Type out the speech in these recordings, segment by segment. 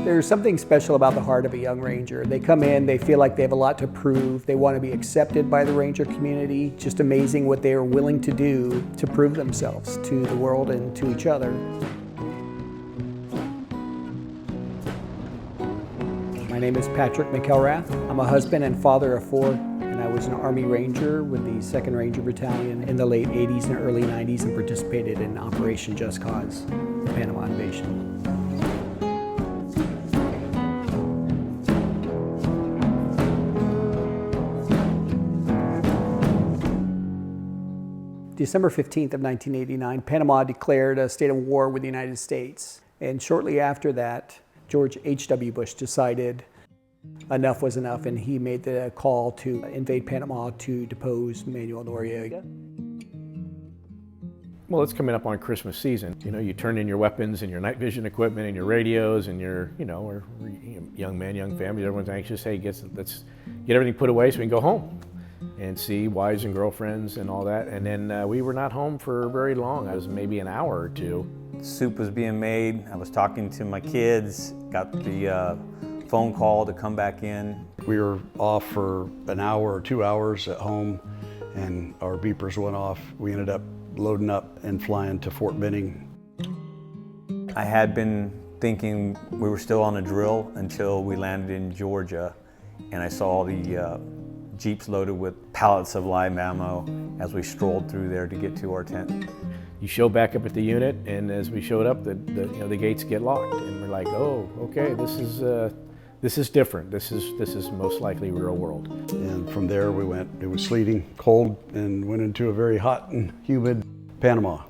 There's something special about the heart of a young Ranger. They come in, they feel like they have a lot to prove, they want to be accepted by the Ranger community. Just amazing what they are willing to do to prove themselves to the world and to each other. My name is Patrick McElrath. I'm a husband and father of 4, and I was an Army Ranger with the 2nd Ranger Battalion in the late 80s and early 90s and participated in Operation Just Cause, the Panama invasion. December 15th of 1989, Panama declared a state of war with the United States. And shortly after that, George H.W. Bush decided enough was enough, and he made the call to invade Panama to depose Manuel Noriega. Well, it's coming up on Christmas season. You know, you turn in your weapons and your night vision equipment and your radios and your, we're young men, young families, everyone's anxious, hey, let's get everything put away so we can go home and see wives and girlfriends and all that. And then we were not home for very long. I was maybe an hour or two. Soup was being made. I was talking to my kids, got the phone call to come back in. We were off for an hour or 2 hours at home, and our beepers went off. We ended up loading up and flying to Fort Benning. I had been thinking we were still on a drill until we landed in Georgia, and I saw the Jeeps loaded with pallets of live ammo as we strolled through there to get to our tent. You show back up at the unit, and as we showed up, the gates get locked, and we're like, oh, okay, this is different. This is most likely real world. And from there we went. It was sleeting, cold, and went into a very hot and humid Panama.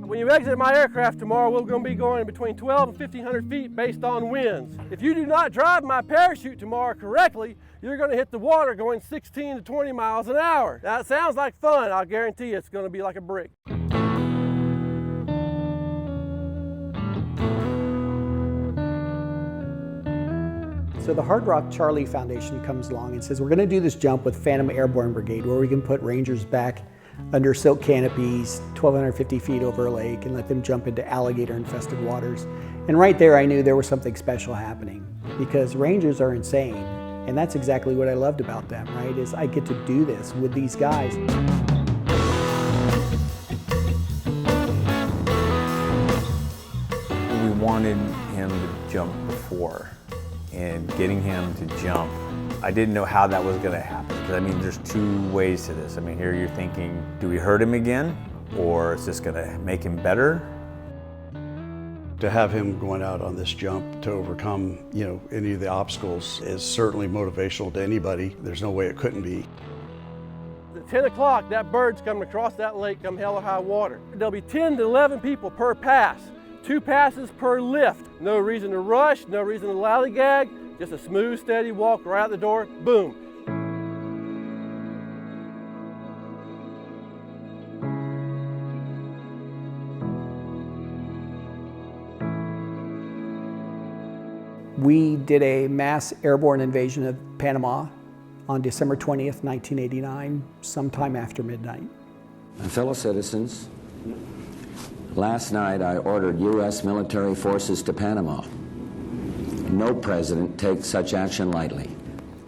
When you exit my aircraft tomorrow, we're going to be going between 12 and 1,500 feet based on winds. If you do not drive my parachute tomorrow correctly, you're going to hit the water going 16 to 20 miles an hour. Now, it sounds like fun. I'll guarantee you it's going to be like a brick. So the Hard Rock Charlie Foundation comes along and says, we're going to do this jump with Phantom Airborne Brigade where we can put Rangers back under silk canopies, 1,250 feet over a lake, and let them jump into alligator-infested waters. And right there I knew there was something special happening, because Rangers are insane, and that's exactly what I loved about them, right, is I get to do this with these guys. We wanted him to jump before, and getting him to jump, I didn't know how that was going to happen. Because I mean, there's 2 ways to this. I mean, here you're thinking, do we hurt him again? Or is this going to make him better? To have him going out on this jump to overcome, any of the obstacles is certainly motivational to anybody. There's no way it couldn't be. At 10 o'clock, that bird's coming across that lake come hell or high water. There'll be 10 to 11 people per pass. 2 passes per lift. No reason to rush, no reason to lollygag. Just a smooth, steady walk right out the door, boom. We did a mass airborne invasion of Panama on December 20th, 1989, sometime after midnight. My fellow citizens, last night I ordered U.S. military forces to Panama. No president takes such action lightly.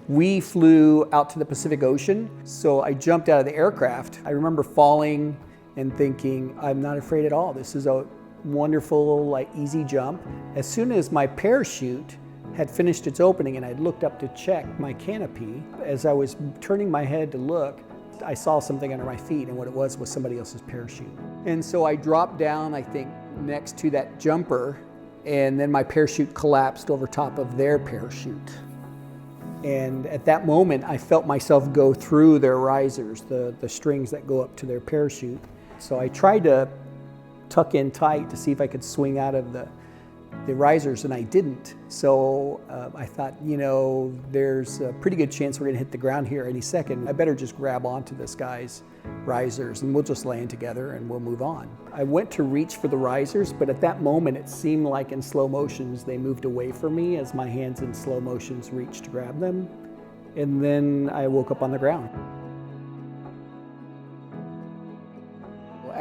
We flew out to the Pacific Ocean, so I jumped out of the aircraft. I remember falling and thinking, I'm not afraid at all. This is a wonderful, easy jump. As soon as my parachute had finished its opening and I'd looked up to check my canopy, as I was turning my head to look, I saw something under my feet, and what it was somebody else's parachute. And so I dropped down, I think, next to that jumper, and then my parachute collapsed over top of their parachute. And at that moment, I felt myself go through their risers, the strings that go up to their parachute. So I tried to tuck in tight to see if I could swing out of the risers, and I didn't. So I thought, there's a pretty good chance we're gonna hit the ground here any second. I better just grab onto this guy's risers and we'll just land together and we'll move on. I went to reach for the risers, but at that moment it seemed like in slow motions they moved away from me as my hands in slow motions reached to grab them. And then I woke up on the ground.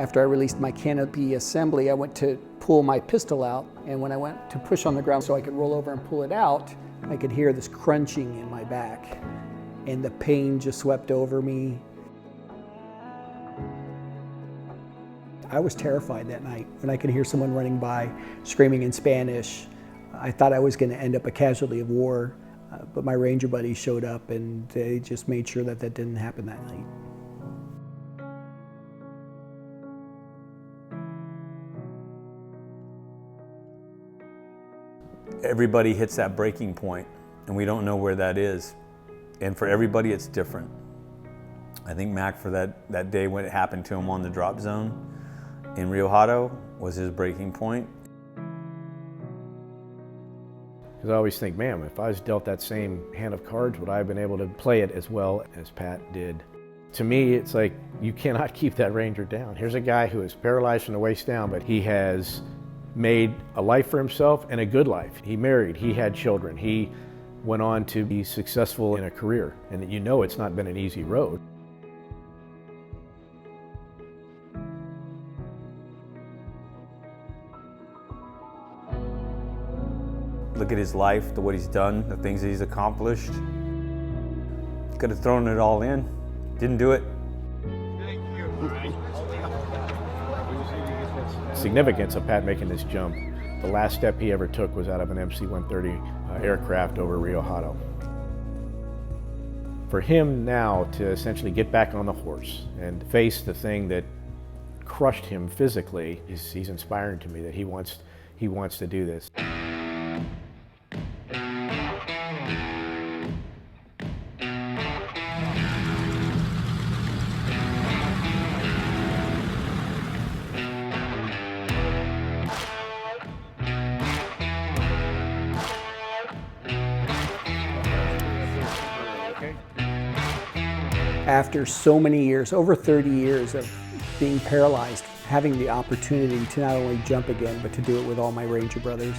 After I released my canopy assembly, I went to pull my pistol out, and when I went to push on the ground so I could roll over and pull it out, I could hear this crunching in my back, and the pain just swept over me. I was terrified that night when I could hear someone running by screaming in Spanish. I thought I was going to end up a casualty of war, but my Ranger buddies showed up and they just made sure that that didn't happen that night. Everybody hits that breaking point, and we don't know where that is. And for everybody, it's different. I think Mac, for that day when it happened to him on the drop zone in Rio Hato, was his breaking point. Because I always think, man, if I was dealt that same hand of cards, would I have been able to play it as well as Pat did? To me, it's like, you cannot keep that Ranger down. Here's a guy who is paralyzed from the waist down, but he has made a life for himself and a good life. He married, he had children, he went on to be successful in a career, and you know it's not been an easy road. Look at his life, what he's done, the things that he's accomplished. Could have thrown it all in, didn't do it. Significance of Pat making this jump. The last step he ever took was out of an MC-130 aircraft over Rio Hato. For him now to essentially get back on the horse and face the thing that crushed him physically, he's inspiring to me that he wants to do this. After so many years, over 30 years of being paralyzed, having the opportunity to not only jump again, but to do it with all my Ranger brothers.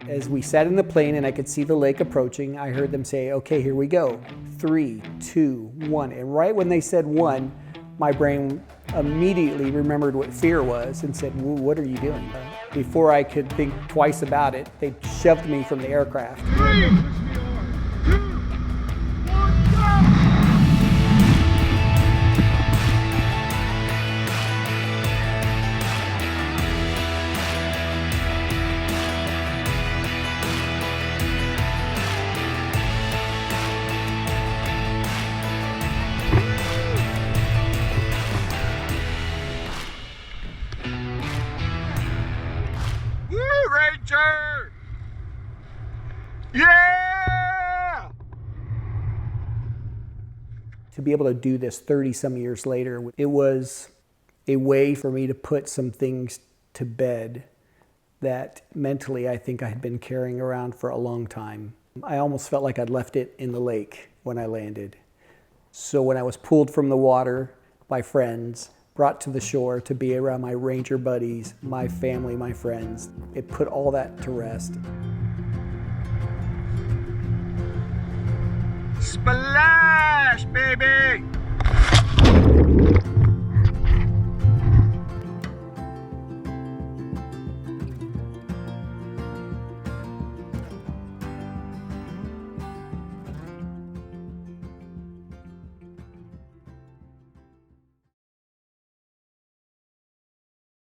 As we sat in the plane and I could see the lake approaching, I heard them say, okay, here we go. 3, 2, 1. And right when they said 1, my brain immediately remembered what fear was and said, what are you doing? Before I could think twice about it, they shoved me from the aircraft. 3, 2, 1, go! Ranger! Yeah! To be able to do this 30-some years later, it was a way for me to put some things to bed that mentally I think I had been carrying around for a long time. I almost felt like I'd left it in the lake when I landed. So when I was pulled from the water by friends, brought to the shore to be around my Ranger buddies, my family, my friends, it put all that to rest. Splash, baby!